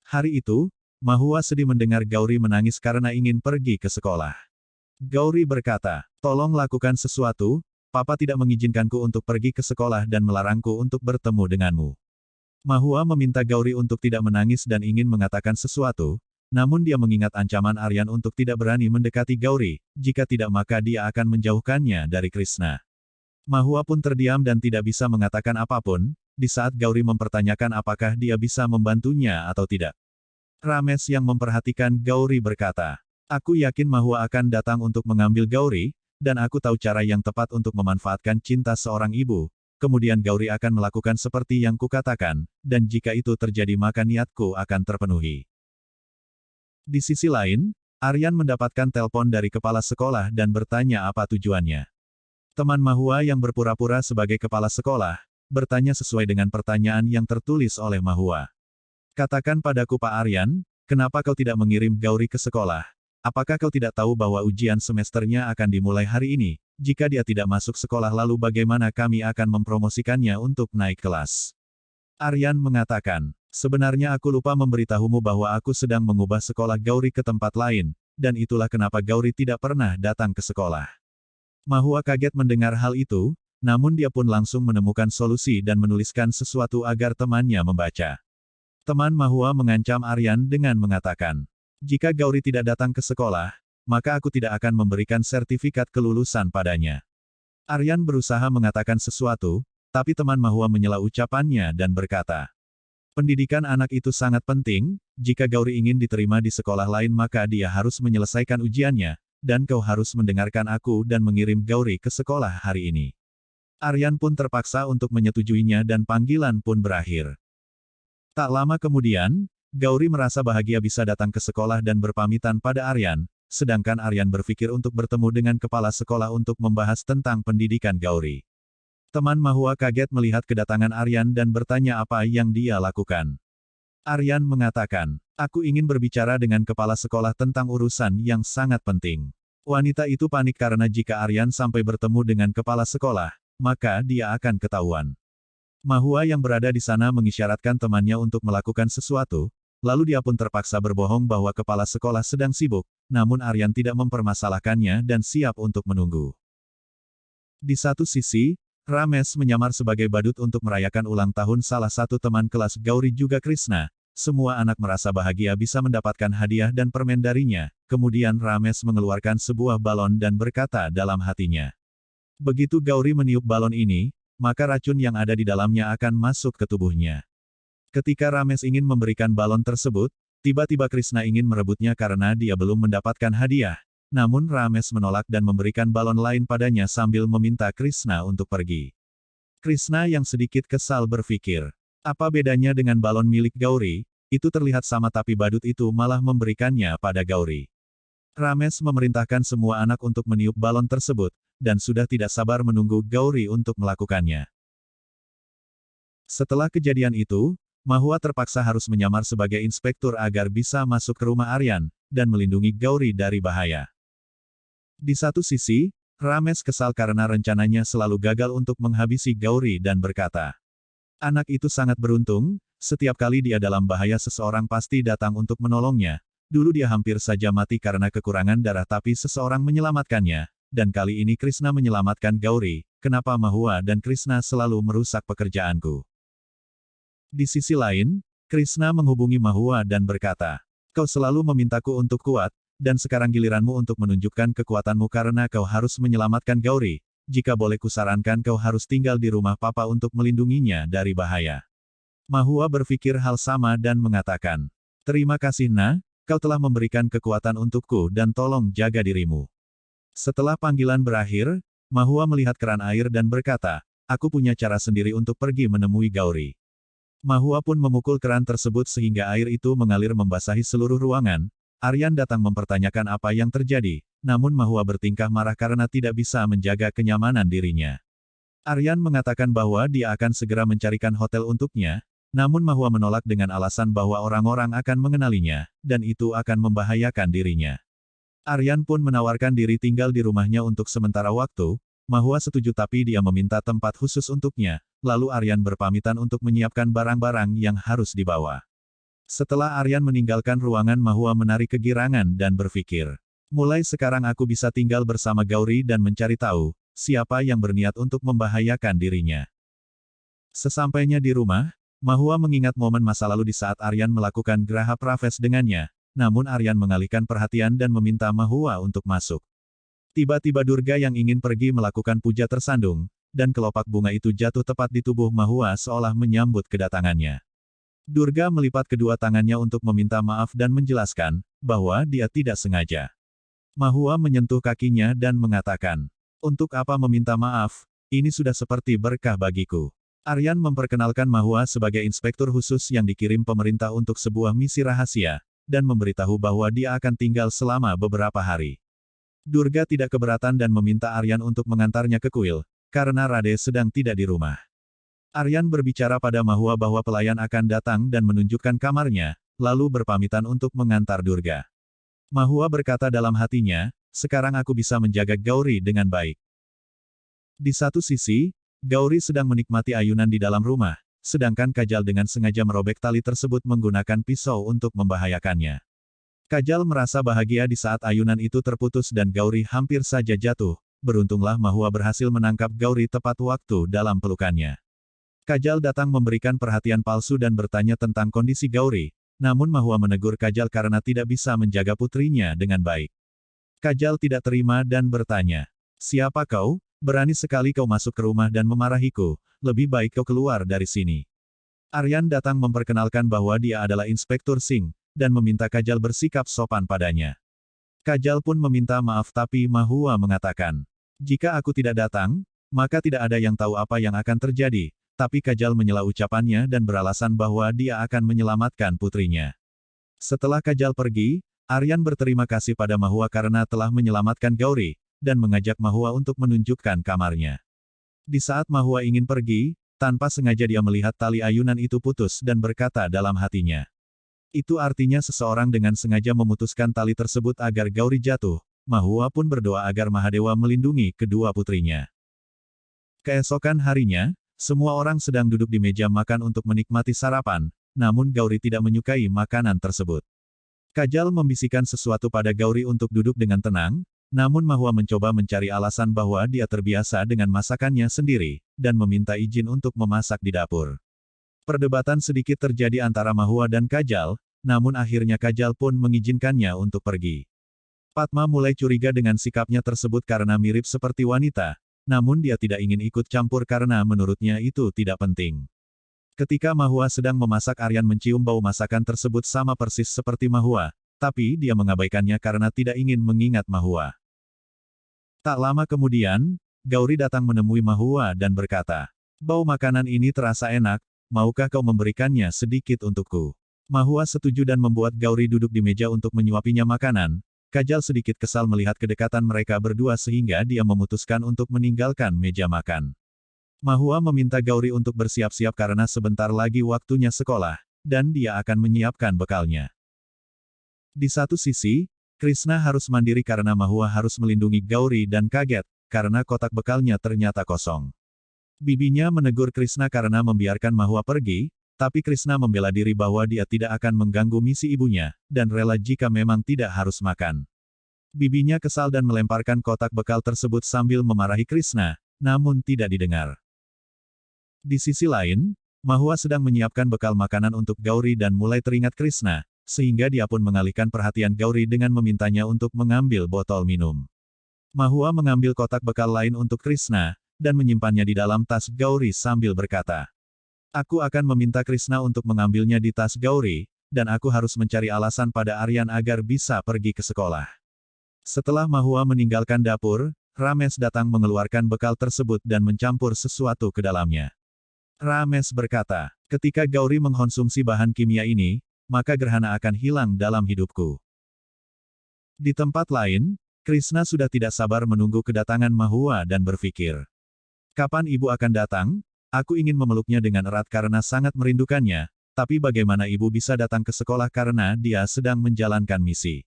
Hari itu, Mahua sedih mendengar Gauri menangis karena ingin pergi ke sekolah. Gauri berkata, "Tolong lakukan sesuatu, Papa tidak mengizinkanku untuk pergi ke sekolah dan melarangku untuk bertemu denganmu." Mahua meminta Gauri untuk tidak menangis dan ingin mengatakan sesuatu, namun dia mengingat ancaman Aryan untuk tidak berani mendekati Gauri, jika tidak maka dia akan menjauhkannya dari Krishna. Mahua pun terdiam dan tidak bisa mengatakan apapun, di saat Gauri mempertanyakan apakah dia bisa membantunya atau tidak. Ramesh yang memperhatikan Gauri berkata, "Aku yakin Mahua akan datang untuk mengambil Gauri, dan aku tahu cara yang tepat untuk memanfaatkan cinta seorang ibu. Kemudian Gauri akan melakukan seperti yang kukatakan, dan jika itu terjadi maka niatku akan terpenuhi." Di sisi lain, Aryan mendapatkan telepon dari kepala sekolah dan bertanya apa tujuannya. Teman Mahua yang berpura-pura sebagai kepala sekolah, bertanya sesuai dengan pertanyaan yang tertulis oleh Mahua. "Katakan padaku Pak Aryan, kenapa kau tidak mengirim Gauri ke sekolah? Apakah kau tidak tahu bahwa ujian semesternya akan dimulai hari ini? Jika dia tidak masuk sekolah lalu bagaimana kami akan mempromosikannya untuk naik kelas?" Aryan mengatakan, "Sebenarnya aku lupa memberitahumu bahwa aku sedang mengubah sekolah Gauri ke tempat lain, dan itulah kenapa Gauri tidak pernah datang ke sekolah." Mahua kaget mendengar hal itu, namun dia pun langsung menemukan solusi dan menuliskan sesuatu agar temannya membaca. Teman Mahua mengancam Aryan dengan mengatakan, "Jika Gauri tidak datang ke sekolah, maka aku tidak akan memberikan sertifikat kelulusan padanya." Aryan berusaha mengatakan sesuatu, tapi teman Mahua menyela ucapannya dan berkata, "Pendidikan anak itu sangat penting, jika Gauri ingin diterima di sekolah lain maka dia harus menyelesaikan ujiannya, dan kau harus mendengarkan aku dan mengirim Gauri ke sekolah hari ini." Aryan pun terpaksa untuk menyetujuinya dan panggilan pun berakhir. Tak lama kemudian, Gauri merasa bahagia bisa datang ke sekolah dan berpamitan pada Aryan, sedangkan Aryan berpikir untuk bertemu dengan kepala sekolah untuk membahas tentang pendidikan Gauri. Teman Mahua kaget melihat kedatangan Aryan dan bertanya apa yang dia lakukan. Aryan mengatakan, "Aku ingin berbicara dengan kepala sekolah tentang urusan yang sangat penting." Wanita itu panik karena jika Aryan sampai bertemu dengan kepala sekolah, maka dia akan ketahuan. Mahua yang berada di sana mengisyaratkan temannya untuk melakukan sesuatu, lalu dia pun terpaksa berbohong bahwa kepala sekolah sedang sibuk, namun Aryan tidak mempermasalahkannya dan siap untuk menunggu. Di satu sisi, Ramesh menyamar sebagai badut untuk merayakan ulang tahun salah satu teman kelas Gauri juga Krishna. Semua anak merasa bahagia bisa mendapatkan hadiah dan permen darinya, kemudian Ramesh mengeluarkan sebuah balon dan berkata dalam hatinya. Begitu Gauri meniup balon ini, maka racun yang ada di dalamnya akan masuk ke tubuhnya. Ketika Ramesh ingin memberikan balon tersebut, tiba-tiba Krishna ingin merebutnya karena dia belum mendapatkan hadiah. Namun Ramesh menolak dan memberikan balon lain padanya sambil meminta Krishna untuk pergi. Krishna yang sedikit kesal berpikir, apa bedanya dengan balon milik Gauri? Itu terlihat sama tapi badut itu malah memberikannya pada Gauri. Ramesh memerintahkan semua anak untuk meniup balon tersebut, dan sudah tidak sabar menunggu Gauri untuk melakukannya. Setelah kejadian itu, Mahua terpaksa harus menyamar sebagai inspektur agar bisa masuk ke rumah Aryan, dan melindungi Gauri dari bahaya. Di satu sisi, Ramesh kesal karena rencananya selalu gagal untuk menghabisi Gauri dan berkata, "Anak itu sangat beruntung, setiap kali dia dalam bahaya seseorang pasti datang untuk menolongnya. Dulu dia hampir saja mati karena kekurangan darah tapi seseorang menyelamatkannya, dan kali ini Krishna menyelamatkan Gauri, kenapa Mahua dan Krishna selalu merusak pekerjaanku?" Di sisi lain, Krishna menghubungi Mahua dan berkata, "Kau selalu memintaku untuk kuat, dan sekarang giliranmu untuk menunjukkan kekuatanmu karena kau harus menyelamatkan Gauri. Jika boleh kusarankan kau harus tinggal di rumah Papa untuk melindunginya dari bahaya." Mahua berpikir hal sama dan mengatakan, "Terima kasih Na, kau telah memberikan kekuatan untukku dan tolong jaga dirimu." Setelah panggilan berakhir, Mahua melihat keran air dan berkata, "Aku punya cara sendiri untuk pergi menemui Gauri." Mahua pun memukul keran tersebut sehingga air itu mengalir membasahi seluruh ruangan. Aryan datang mempertanyakan apa yang terjadi, namun Mahua bertingkah marah karena tidak bisa menjaga kenyamanan dirinya. Aryan mengatakan bahwa dia akan segera mencarikan hotel untuknya, namun Mahua menolak dengan alasan bahwa orang-orang akan mengenalinya, dan itu akan membahayakan dirinya. Aryan pun menawarkan diri tinggal di rumahnya untuk sementara waktu. Mahua setuju tapi dia meminta tempat khusus untuknya, lalu Aryan berpamitan untuk menyiapkan barang-barang yang harus dibawa. Setelah Aryan meninggalkan ruangan, Mahua menarik kegirangan dan berpikir. Mulai sekarang aku bisa tinggal bersama Gauri dan mencari tahu, siapa yang berniat untuk membahayakan dirinya. Sesampainya di rumah, Mahua mengingat momen masa lalu di saat Aryan melakukan Graha Praves dengannya, namun Aryan mengalihkan perhatian dan meminta Mahua untuk masuk. Tiba-tiba Durga yang ingin pergi melakukan puja tersandung, dan kelopak bunga itu jatuh tepat di tubuh Mahua seolah menyambut kedatangannya. Durga melipat kedua tangannya untuk meminta maaf dan menjelaskan, bahwa dia tidak sengaja. Mahua menyentuh kakinya dan mengatakan, "Untuk apa meminta maaf, ini sudah seperti berkah bagiku." Aryan memperkenalkan Mahua sebagai inspektur khusus yang dikirim pemerintah untuk sebuah misi rahasia, dan memberitahu bahwa dia akan tinggal selama beberapa hari. Durga tidak keberatan dan meminta Aryan untuk mengantarnya ke kuil, karena Rade sedang tidak di rumah. Aryan berbicara pada Mahua bahwa pelayan akan datang dan menunjukkan kamarnya, lalu berpamitan untuk mengantar Durga. Mahua berkata dalam hatinya, sekarang aku bisa menjaga Gauri dengan baik. Di satu sisi, Gauri sedang menikmati ayunan di dalam rumah, sedangkan Kajal dengan sengaja merobek tali tersebut menggunakan pisau untuk membahayakannya. Kajal merasa bahagia di saat ayunan itu terputus dan Gauri hampir saja jatuh, beruntunglah Mahua berhasil menangkap Gauri tepat waktu dalam pelukannya. Kajal datang memberikan perhatian palsu dan bertanya tentang kondisi Gauri, namun Mahua menegur Kajal karena tidak bisa menjaga putrinya dengan baik. Kajal tidak terima dan bertanya, "Siapa kau? Berani sekali kau masuk ke rumah dan memarahiku, lebih baik kau keluar dari sini." Aryan datang memperkenalkan bahwa dia adalah Inspektur Singh, dan meminta Kajal bersikap sopan padanya. Kajal pun meminta maaf tapi Mahua mengatakan, "Jika aku tidak datang, maka tidak ada yang tahu apa yang akan terjadi." Tapi Kajal menyela ucapannya dan beralasan bahwa dia akan menyelamatkan putrinya. Setelah Kajal pergi, Aryan berterima kasih pada Mahua karena telah menyelamatkan Gauri, dan mengajak Mahua untuk menunjukkan kamarnya. Di saat Mahua ingin pergi, tanpa sengaja dia melihat tali ayunan itu putus dan berkata dalam hatinya. Itu artinya seseorang dengan sengaja memutuskan tali tersebut agar Gauri jatuh. Mahua pun berdoa agar Mahadewa melindungi kedua putrinya. Keesokan harinya, semua orang sedang duduk di meja makan untuk menikmati sarapan, namun Gauri tidak menyukai makanan tersebut. Kajal membisikkan sesuatu pada Gauri untuk duduk dengan tenang, namun Mahua mencoba mencari alasan bahwa dia terbiasa dengan masakannya sendiri, dan meminta izin untuk memasak di dapur. Perdebatan sedikit terjadi antara Mahua dan Kajal, namun akhirnya Kajal pun mengizinkannya untuk pergi. Padma mulai curiga dengan sikapnya tersebut karena mirip seperti wanita, namun dia tidak ingin ikut campur karena menurutnya itu tidak penting. Ketika Mahua sedang memasak, Aryan mencium bau masakan tersebut sama persis seperti Mahua, tapi dia mengabaikannya karena tidak ingin mengingat Mahua. Tak lama kemudian, Gauri datang menemui Mahua dan berkata, "Bau makanan ini terasa enak, maukah kau memberikannya sedikit untukku?" Mahua setuju dan membuat Gauri duduk di meja untuk menyuapinya makanan. Kajal sedikit kesal melihat kedekatan mereka berdua sehingga dia memutuskan untuk meninggalkan meja makan. Mahua meminta Gauri untuk bersiap-siap karena sebentar lagi waktunya sekolah, dan dia akan menyiapkan bekalnya. Di satu sisi, Krishna harus mandiri karena Mahua harus melindungi Gauri dan kaget, karena kotak bekalnya ternyata kosong. Bibinya menegur Krishna karena membiarkan Mahua pergi, tapi Krishna membela diri bahwa dia tidak akan mengganggu misi ibunya, dan rela jika memang tidak harus makan. Bibinya kesal dan melemparkan kotak bekal tersebut sambil memarahi Krishna, namun tidak didengar. Di sisi lain, Mahua sedang menyiapkan bekal makanan untuk Gauri dan mulai teringat Krishna, sehingga dia pun mengalihkan perhatian Gauri dengan memintanya untuk mengambil botol minum. Mahua mengambil kotak bekal lain untuk Krishna, dan menyimpannya di dalam tas Gauri sambil berkata, "Aku akan meminta Krishna untuk mengambilnya di tas Gauri, dan aku harus mencari alasan pada Aryan agar bisa pergi ke sekolah." Setelah Mahua meninggalkan dapur, Ramesh datang mengeluarkan bekal tersebut dan mencampur sesuatu ke dalamnya. Ramesh berkata, "Ketika Gauri mengkonsumsi bahan kimia ini, maka gerhana akan hilang dalam hidupku." Di tempat lain, Krishna sudah tidak sabar menunggu kedatangan Mahua dan berpikir, "Kapan ibu akan datang? Aku ingin memeluknya dengan erat karena sangat merindukannya, tapi bagaimana ibu bisa datang ke sekolah karena dia sedang menjalankan misi?"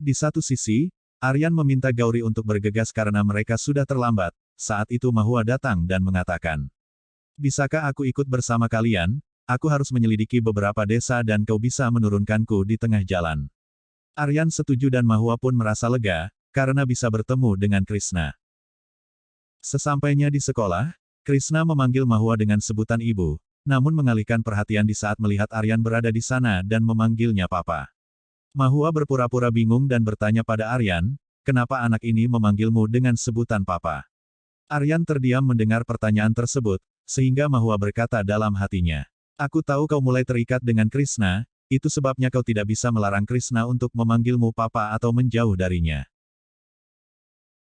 Di satu sisi, Aryan meminta Gauri untuk bergegas karena mereka sudah terlambat. Saat itu Mahua datang dan mengatakan, "Bisakah aku ikut bersama kalian? Aku harus menyelidiki beberapa desa dan kau bisa menurunkanku di tengah jalan. Aryan setuju dan Mahua pun merasa lega, karena bisa bertemu dengan Krishna. Sesampainya di sekolah, Krishna memanggil Mahua dengan sebutan ibu, namun mengalihkan perhatian di saat melihat Aryan berada di sana dan memanggilnya papa. Mahua berpura-pura bingung dan bertanya pada Aryan, kenapa anak ini memanggilmu dengan sebutan papa? Aryan terdiam mendengar pertanyaan tersebut, sehingga Mahua berkata dalam hatinya, aku tahu kau mulai terikat dengan Krishna, itu sebabnya kau tidak bisa melarang Krishna untuk memanggilmu papa atau menjauh darinya.